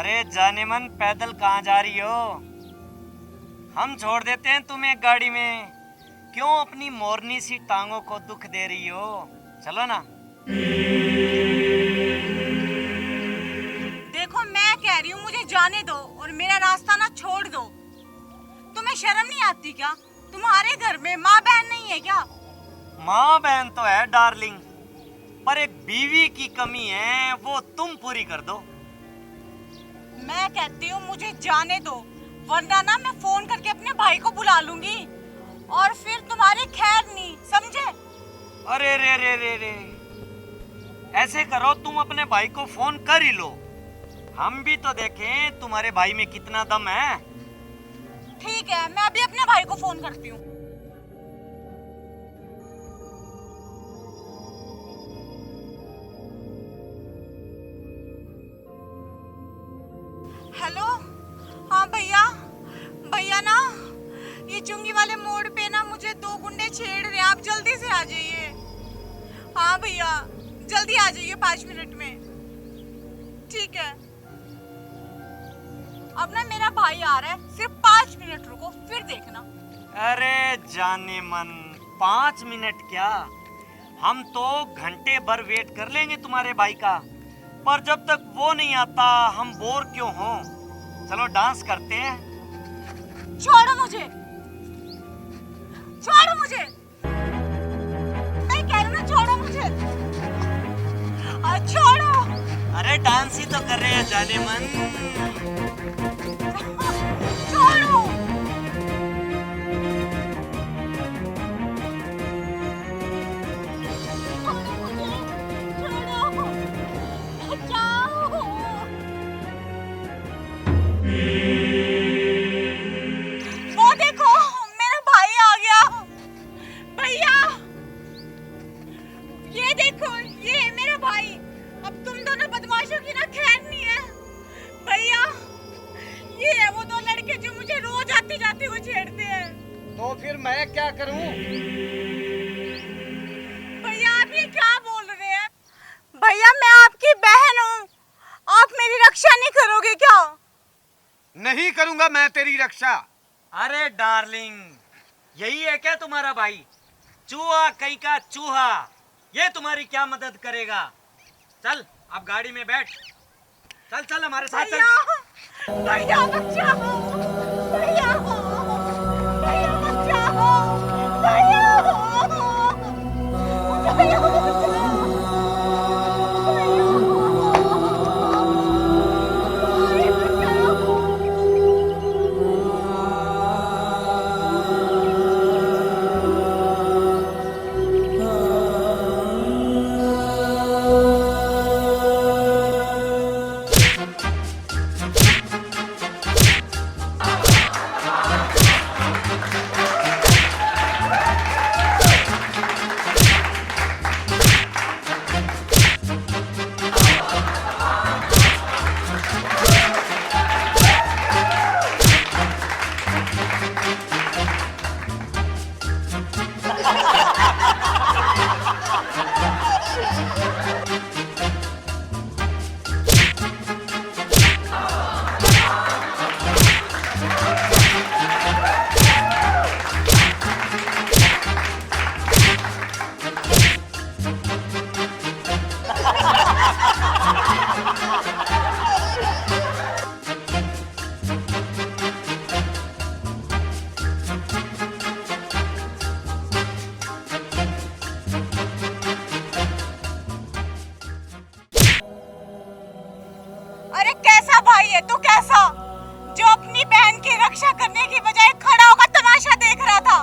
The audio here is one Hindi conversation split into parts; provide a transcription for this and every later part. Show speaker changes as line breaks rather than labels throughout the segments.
अरे जाने मन, पैदल कहाँ जा रही हो? हम छोड़ देते हैं तुम्हें गाड़ी में। क्यों अपनी मोरनी सी टांगों को दुख दे रही हो? चलो ना।
देखो, मैं कह रही हूँ मुझे जाने दो और मेरा रास्ता ना छोड़ दो। तुम्हें शर्म नहीं आती क्या? तुम्हारे घर में माँ बहन नहीं है क्या?
माँ बहन तो है डार्लिंग, पर एक बीवी की कमी है, वो तुम पूरी कर दो।
मैं कहती हूँ मुझे जाने दो, वरना ना मैं फोन करके अपने भाई को बुला लूंगी और फिर तुम्हारी खैर नहीं, समझे?
अरे रे रे रे रे, ऐसे करो, तुम अपने भाई को फोन कर ही लो। हम भी तो देखें तुम्हारे भाई में कितना दम है।
ठीक है, मैं अभी अपने भाई को फोन करती हूँ। हेलो, हाँ भैया। भैया ना, ये चुंगी वाले मोड़ पे ना मुझे 2 गुंडे छेड़ रहे हैं, आप जल्दी से आ जाइए। हाँ भैया, जल्दी आ जाइए 5 मिनट में। ठीक है, अब ना मेरा भाई आ रहा है, सिर्फ 5 मिनट रुको, फिर देखना।
अरे जाने मन, 5 मिनट क्या, हम तो घंटे भर वेट कर लेंगे तुम्हारे भाई का। पर जब तक वो नहीं आता हम बोर क्यों हों? चलो डांस करते हैं।
छोड़ो मुझे, छोड़ो मुझे, मैं कह रही हूँ ना, छोड़ो मुझे, छोड़ो।
अरे डांस ही तो कर रहे हैं जाने मन।
छोड़ो। वो देखो, मेरा भाई आ गया। भैया, ये देखो, ये है मेरा भाई। अब तुम दोनों बदमाशों की ना खैर नहीं है। भैया, ये है वो 2 लड़के जो मुझे रोज आते जाते हुए छेड़ते हैं।
तो फिर मैं क्या करूं?
भैया, आप ये क्या बोल रहे हैं? भैया, मैं आपकी बहन हूँ, आप मेरी रक्षा नहीं करोगे क्या?
नहीं करूंगा मैं तेरी रक्षा।
अरे डार्लिंग, यही है क्या तुम्हारा भाई? चूहा कहीं का चूहा, ये तुम्हारी क्या मदद करेगा? चल अब गाड़ी में बैठ, चल चल हमारे साथ चल।
भैया बचाओ, भैया, भैया बचाओ, भैया, भैया बचाओ। अरे कैसा भाई है तू, कैसा, जो अपनी बहन की रक्षा करने की बजाय खड़ा होकर तमाशा देख रहा था।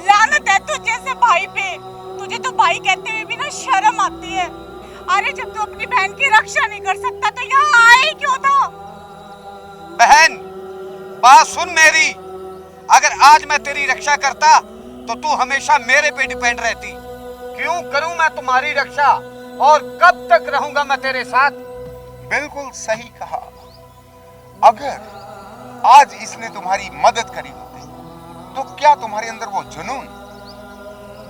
लानत है तुझ जैसे भाई पे। तुझे तो भाई कहते हुए भी ना शर्म आती है। अरे जब तू अपनी बहन की रक्षा नहीं कर सकता तो यहाँ आया ही क्यों था?
बहन, बात सुन मेरी। अगर आज मैं तेरी रक्षा करता तो तू हमेशा मेरे पे डिपेंड रहती। क्यों करूं मैं तुम्हारी रक्षा, और कब तक रहूंगा मैं तेरे साथ?
बिल्कुल सही कहा। अगर आज इसने तुम्हारी मदद करी होती तो क्या तुम्हारे अंदर वो जुनून,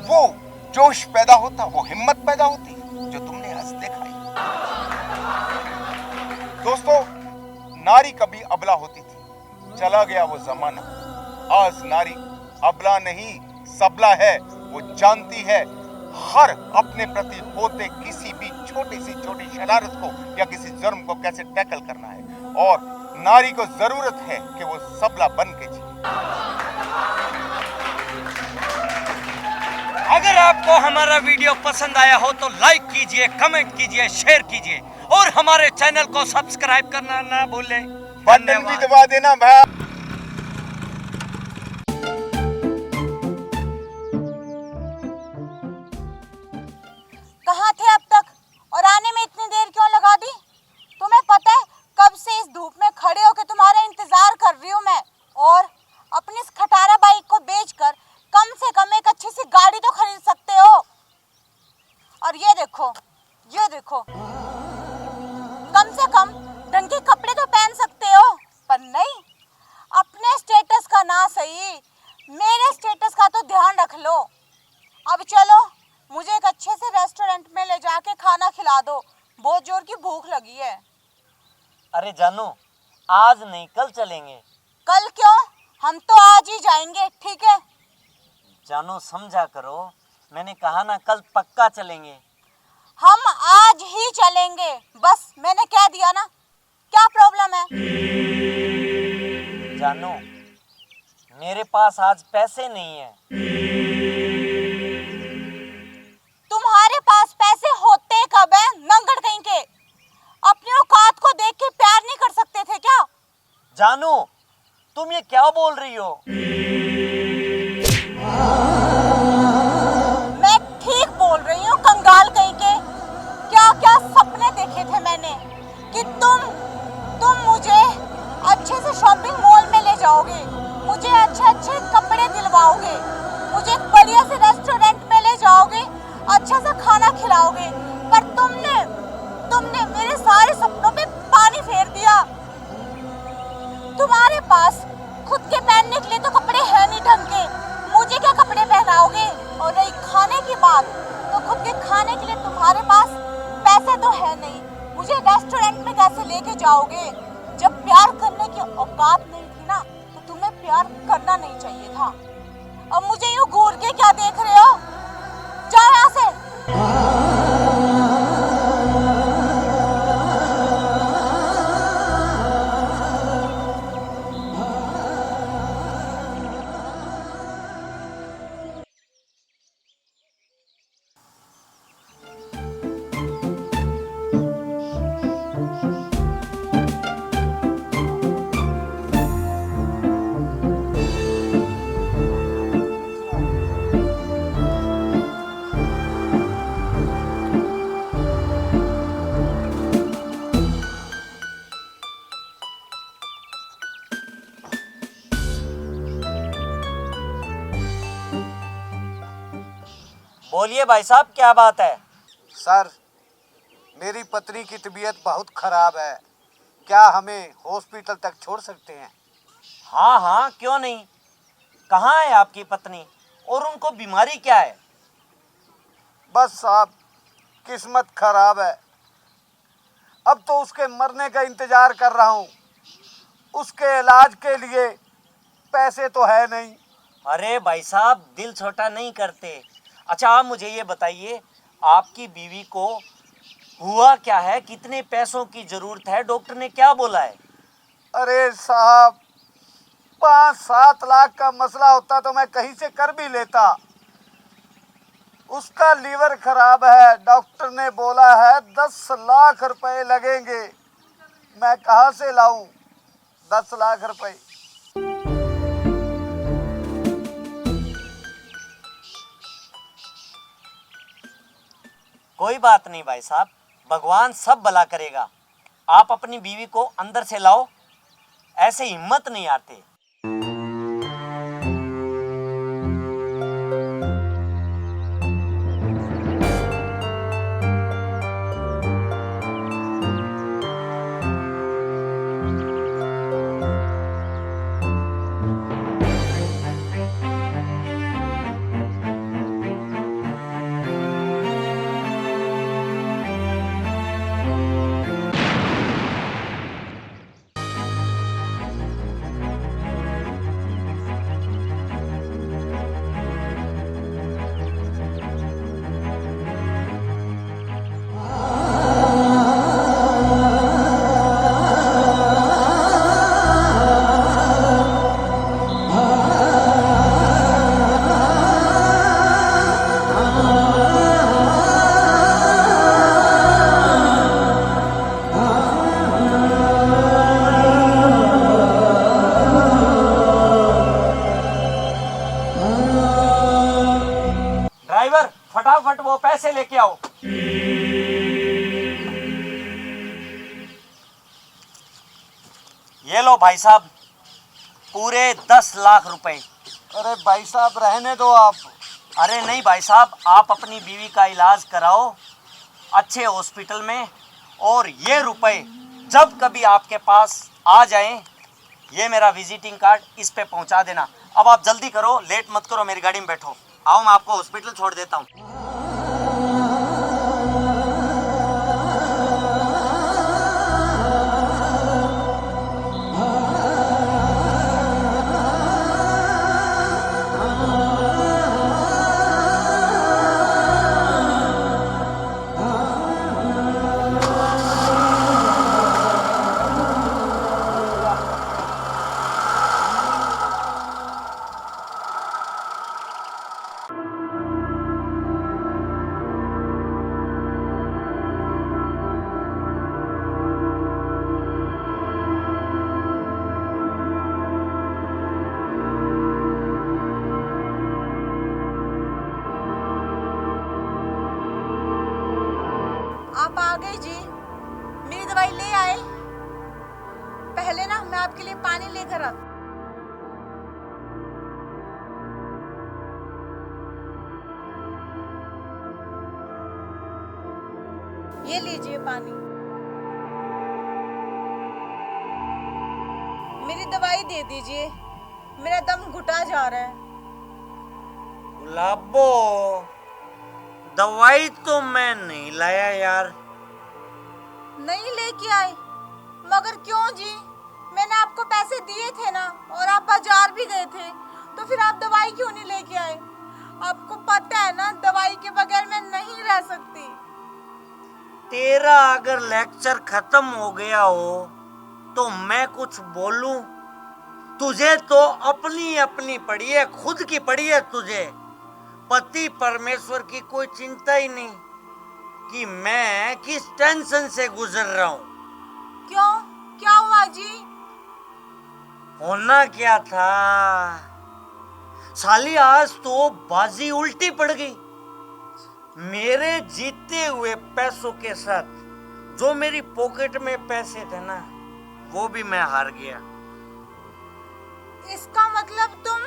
वो जोश पैदा होता, वो हिम्मत पैदा होती जो तुमने आज देखा है। दोस्तों, नारी कभी अबला होती थी। चला गया वो जमाना। आज नारी अबला नहीं सबला है। वो जानती है हर अपने प्रति होते किसी भी छोटी शरारत को या किसी जुर्म को कैसे टैकल करना है, और नारी को जरूरत है कि वो सबला बन के जिए।
अगर आपको हमारा वीडियो पसंद आया हो तो लाइक कीजिए, कमेंट कीजिए, शेयर कीजिए और हमारे चैनल को सब्सक्राइब करना ना भूलें।
बटन भी दबा देना भाई।
कहाँ थे अब तक और आने में इतनी देर क्यों लगा दी? तुम्हें पता है कब से इस धूप में खड़े होकर तुम्हारा इंतजार कर रही हूँ मैं, और अपनी इस खटारा बाइक को बेचकर कम से कम एक अच्छी सी गाड़ी तो खरीद सकते हो। और ये देखो कम से कम ढंग के कपड़े तो पहन सकते हो, पर नहीं, अपने स्टेटस का ना सही मेरे स्टेटस का तो ध्यान रख लो। अब चलो, मुझे एक अच्छे से रेस्टोरेंट में ले जाके खाना खिला दो, बहुत जोर की भूख लगी है।
अरे जानू, आज नहीं कल चलेंगे।
कल क्यों? हम तो आज ही जाएंगे, ठीक है?
जानू समझा करो, मैंने कहा ना कल पक्का चलेंगे।
हम आज ही चलेंगे, बस मैंने कह दिया ना, क्या प्रॉब्लम है?
जानू, मेरे पास आज पैसे नहीं है।
तुम्हारे पास पैसे होते कब हैं, नंगड़ कहीं के? अपनी औकात को देख के प्यार नहीं कर सकते थे क्या?
जानू, तुम ये क्या बोल रही हो?
मैं ठीक बोल रही हूँ, कंगाल कहीं के। क्या क्या सपने देखे थे मैंने कि तुम मुझे अच्छे से शॉपिंग मॉल में ले जाओगे, मुझे अच्छे अच्छे कपड़े दिलवाओगे, मुझे एक बढ़िया से रेस्टोरेंट में ले जाओगे, अच्छा सा खाना खिलाओगे, पर तुमने मेरे सारे सपनों पे पानी फेर दिया। तुम्हारे पास खुद के पहनने के लिए तो कपड़े हैं नहीं ढंग के, मुझे क्या कपड़े पहनाओगे? और रही खाने की बात, तो खुद के खाने के लिए तुम्हारे पास पैसे तो है नहीं, मुझे रेस्टोरेंट में कैसे लेके जाओगे? जब प्यार करने की औकात नहीं थी ना, तो तुम्हें प्यार करना नहीं चाहिए था। अब मुझे यूं घूर के क्या देख रहे हो? जाओ यहाँ से।
बोलिए भाई साहब, क्या बात है?
सर, मेरी पत्नी की तबीयत बहुत खराब है, क्या हमें हॉस्पिटल तक छोड़ सकते हैं?
हाँ हाँ, क्यों नहीं। कहाँ है आपकी पत्नी और उनको बीमारी क्या है?
बस साहब, किस्मत खराब है। अब तो उसके मरने का इंतजार कर रहा हूँ। उसके इलाज के लिए पैसे तो है नहीं।
अरे भाई साहब, दिल छोटा नहीं करते। अच्छा, आप मुझे ये बताइए, आपकी बीवी को हुआ क्या है? कितने पैसों की जरूरत है? डॉक्टर ने क्या बोला है?
अरे साहब, 5-7 लाख का मसला होता तो मैं कहीं से कर भी लेता। उसका लीवर खराब है, डॉक्टर ने बोला है 10 लाख रुपए लगेंगे। मैं कहाँ से लाऊं 10 लाख रुपए?
कोई बात नहीं भाई साहब, भगवान सब भला करेगा। आप अपनी बीवी को अंदर से लाओ, ऐसे हिम्मत नहीं आते। पैसे लेके आओ। ये लो भाई साहब, पूरे 10 लाख रुपए।
अरे भाई साहब रहने दो आप।
अरे नहीं भाई साहब, आप अपनी बीवी का इलाज कराओ अच्छे हॉस्पिटल में, और ये रुपए जब कभी आपके पास आ जाएं, ये मेरा विजिटिंग कार्ड इस पे पहुंचा देना। अब आप जल्दी करो, लेट मत करो, मेरी गाड़ी में बैठो। आओ, मैं आपको हॉस्पिटल छोड़ देता हूँ।
आप आ गए जी, मेरी दवाई ले आए। पहले ना मैं आपके लिए पानी लेकर आ। ये लीजिए पानी। मेरी दवाई दे दीजिए, मेरा दम घुटा जा रहा है।
गुलाबो, दवाई तो मैं नहीं लाया यार।
नहीं लेके आए? मगर क्यों जी? मैंने आपको पैसे दिए थे ना, और आप बाजार भी गए थे, तो फिर आप दवाई क्यों नहीं लेके आए? आपको पता है ना, दवाई के बगैर मैं नहीं रह सकती।
तेरा अगर लेक्चर खत्म हो गया हो तो मैं कुछ बोलूं? तुझे तो अपनी अपनी पड़ी है, खुद की पड़ी है तुझे। पति परमेश्वर की कोई चिंता ही नहीं कि मैं किस टेंशन से गुजर रहा हूं।
क्यों? क्या हुआ जी?
होना क्या था, साली आज तो बाजी उल्टी पड़ गई। मेरे जीते हुए पैसों के साथ जो मेरी पॉकेट में पैसे थे ना, वो भी मैं हार गया।
इसका मतलब तुम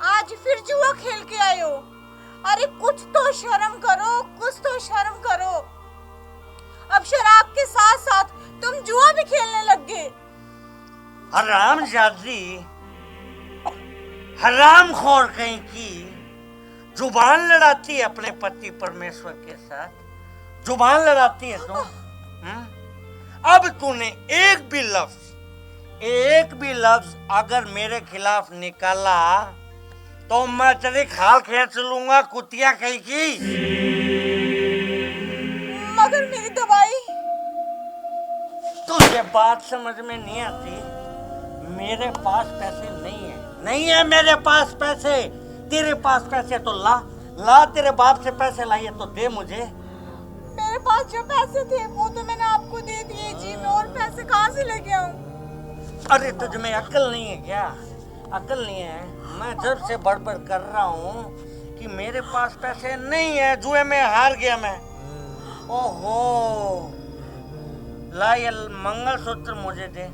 आज फिर जुआ खेल के आए हो? अरे कुछ तो शर्म करो, कुछ तो शर्म करो। अब शराब के साथ साथ तुम जुआ भी खेलने लग गए।
हरामजादी, हरामखोर कहीं की, जुबान लड़ाती है अपने पति परमेश्वर के साथ। जुबान लड़ाती है तू। अब तूने एक भी लफ्ज अगर मेरे खिलाफ निकाला तो मैं तेरी खाल खींच लूंगा, कुतिया कहीं की।
मगर मेरी दवाई।
तुझे बात समझ में नहीं आती? मेरे पास पैसे नहीं है मेरे पास पैसे। तेरे पास पैसे तो ला, तेरे बाप से पैसे लाइए तो दे मुझे।
मेरे पास जो पैसे थे वो तो मैंने आपको दे दिए जी, मैं और पैसे कहाँ से लेके आऊं?
अरे तुझ में अक्ल नहीं है क्या? अक्ल नहीं है? मैं जब से बड़बड़ कर रहा हूँ कि मेरे पास पैसे नहीं है, जुए में हार गया मैं। ओहो, ला ये मंगलसूत्र मुझे दे,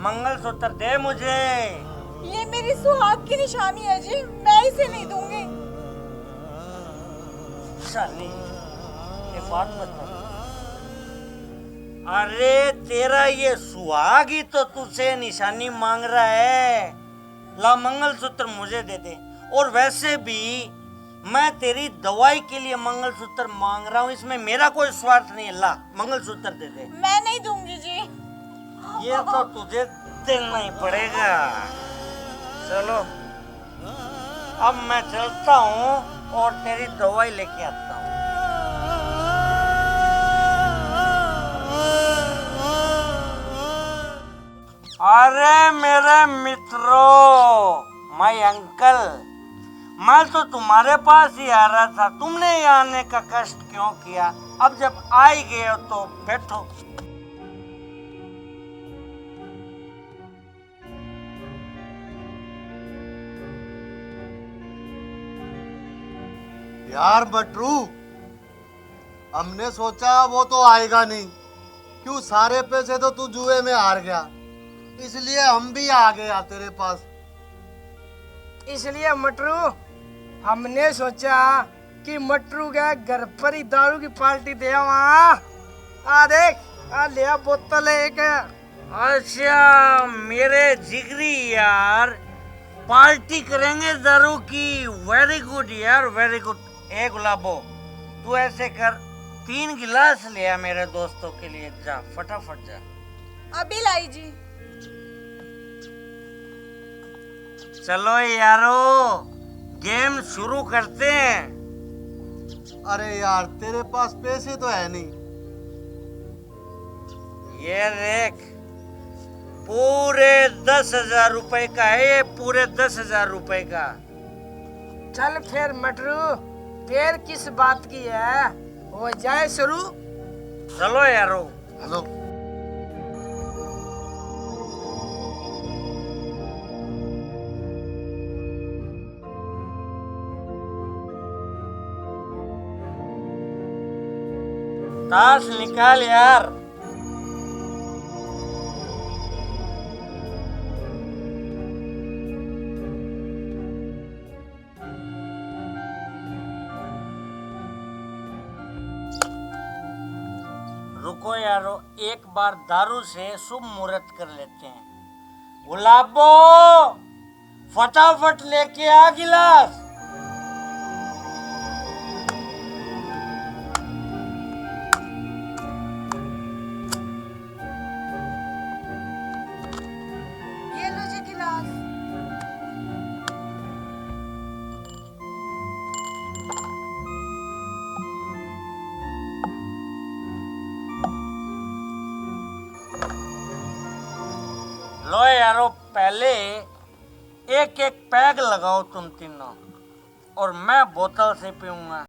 मंगलसूत्र दे मुझे।
ये मेरी सुहाग की निशानी है जी, मैं इसे नहीं दूंगी।
शाली, एक बात बता, अरे तेरा ये सुहाग ही तो तुझसे निशानी मांग रहा है। ला मंगलसूत्र मुझे दे दे। और वैसे भी मैं तेरी दवाई के लिए मंगलसूत्र मांग रहा हूँ, इसमें मेरा कोई स्वार्थ नहीं है। ला मंगलसूत्र दे दे।
मैं नहीं दूंगी जी।
ये तो तुझे देना ही पड़ेगा। चलो, अब मैं चलता हूँ और तेरी दवाई लेके आता हूँ। अरे मेरे मित्रों, माय अंकल, मैं तो तुम्हारे पास ही आ रहा था, तुमने यहाँ आने का कष्ट क्यों किया? अब जब आ ही गए हो तो बैठो।
यार बटरू, हमने सोचा वो तो आएगा नहीं, क्यों सारे पैसे तो तू जुए में हार गया, इसलिए हम भी आ गया तेरे पास।
इसलिए मटरू हमने सोचा कि मटरू के घर पर ही दारू की पार्टी दे वहाँ। आ देख, आ ले आ बोतल एक।
अच्छा मेरे जिगरी यार, पार्टी करेंगे दारू की। वेरी गुड यार, वेरी गुड। ए गुलाबो, तू ऐसे कर, 3 गिलास ले आ मेरे दोस्तों के लिए, जा फटाफट जा।
अभी लाई जी।
चलो यारो, गेम शुरू करते हैं।
अरे यार तेरे पास पैसे तो है नहीं।
ये देख, पूरे 10,000 रुपए का है ये, पूरे 10,000 रुपए का।
चल फिर मटरू, देर किस बात की है, हो जाए शुरू।
चलो यारो।
हेलो,
ताश निकाल यार। रुको यारो, एक बार दारू से शुभ मुहूर्त कर लेते हैं। गुलाबो, फटाफट लेके आ गिलास।
ये लो जी गिलास।
लो यारो, पहले एक एक पैग लगाओ तुम तीनों, और मैं बोतल से पीऊंगा।